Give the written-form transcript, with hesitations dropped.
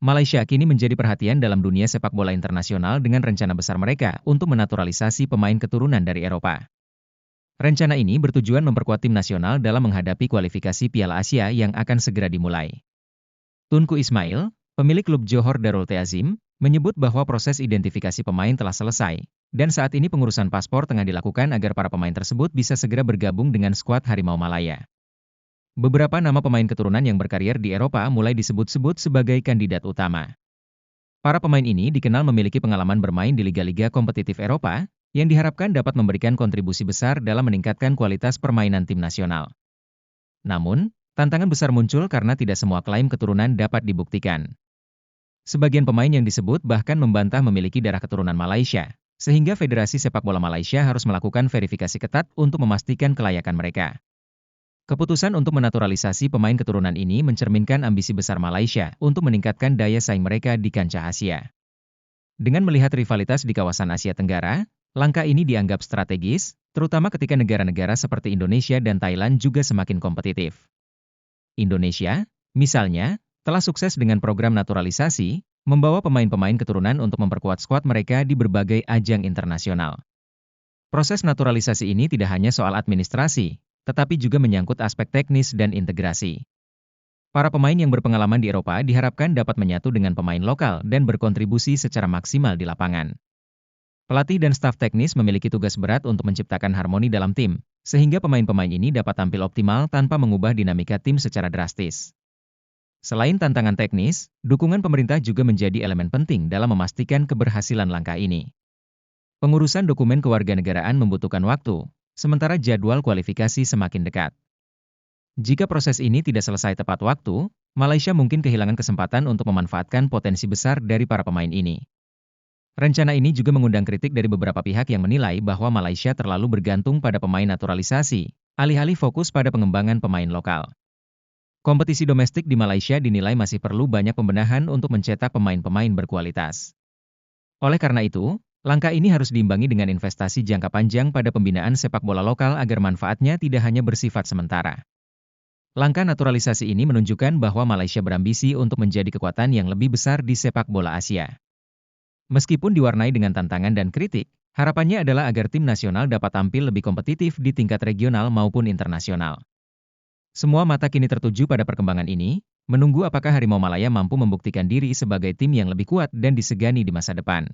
Malaysia kini menjadi perhatian dalam dunia sepak bola internasional dengan rencana besar mereka untuk menaturalisasi pemain keturunan dari Eropa. Rencana ini bertujuan memperkuat tim nasional dalam menghadapi kualifikasi Piala Asia yang akan segera dimulai. Tunku Ismail, pemilik klub Johor Darul Ta'zim, menyebut bahwa proses identifikasi pemain telah selesai, dan saat ini pengurusan paspor tengah dilakukan agar para pemain tersebut bisa segera bergabung dengan skuad Harimau Malaya. Beberapa nama pemain keturunan yang berkarier di Eropa mulai disebut-sebut sebagai kandidat utama. Para pemain ini dikenal memiliki pengalaman bermain di liga-liga kompetitif Eropa, yang diharapkan dapat memberikan kontribusi besar dalam meningkatkan kualitas permainan tim nasional. Namun, tantangan besar muncul karena tidak semua klaim keturunan dapat dibuktikan. Sebagian pemain yang disebut bahkan membantah memiliki darah keturunan Malaysia, sehingga Federasi Sepak Bola Malaysia harus melakukan verifikasi ketat untuk memastikan kelayakan mereka. Keputusan untuk menaturalisasi pemain keturunan ini mencerminkan ambisi besar Malaysia untuk meningkatkan daya saing mereka di kancah Asia. Dengan melihat rivalitas di kawasan Asia Tenggara, langkah ini dianggap strategis, terutama ketika negara-negara seperti Indonesia dan Thailand juga semakin kompetitif. Indonesia, misalnya, telah sukses dengan program naturalisasi, membawa pemain-pemain keturunan untuk memperkuat skuad mereka di berbagai ajang internasional. Proses naturalisasi ini tidak hanya soal administrasi, tetapi juga menyangkut aspek teknis dan integrasi. Para pemain yang berpengalaman di Eropa diharapkan dapat menyatu dengan pemain lokal dan berkontribusi secara maksimal di lapangan. Pelatih dan staf teknis memiliki tugas berat untuk menciptakan harmoni dalam tim, sehingga pemain-pemain ini dapat tampil optimal tanpa mengubah dinamika tim secara drastis. Selain tantangan teknis, dukungan pemerintah juga menjadi elemen penting dalam memastikan keberhasilan langkah ini. Pengurusan dokumen kewarganegaraan membutuhkan waktu, sementara jadwal kualifikasi semakin dekat. Jika proses ini tidak selesai tepat waktu, Malaysia mungkin kehilangan kesempatan untuk memanfaatkan potensi besar dari para pemain ini. Rencana ini juga mengundang kritik dari beberapa pihak yang menilai bahwa Malaysia terlalu bergantung pada pemain naturalisasi, alih-alih fokus pada pengembangan pemain lokal. Kompetisi domestik di Malaysia dinilai masih perlu banyak pembenahan untuk mencetak pemain-pemain berkualitas. Oleh karena itu, langkah ini harus diimbangi dengan investasi jangka panjang pada pembinaan sepak bola lokal agar manfaatnya tidak hanya bersifat sementara. Langkah naturalisasi ini menunjukkan bahwa Malaysia berambisi untuk menjadi kekuatan yang lebih besar di sepak bola Asia. Meskipun diwarnai dengan tantangan dan kritik, harapannya adalah agar tim nasional dapat tampil lebih kompetitif di tingkat regional maupun internasional. Semua mata kini tertuju pada perkembangan ini, menunggu apakah Harimau Malaya mampu membuktikan diri sebagai tim yang lebih kuat dan disegani di masa depan.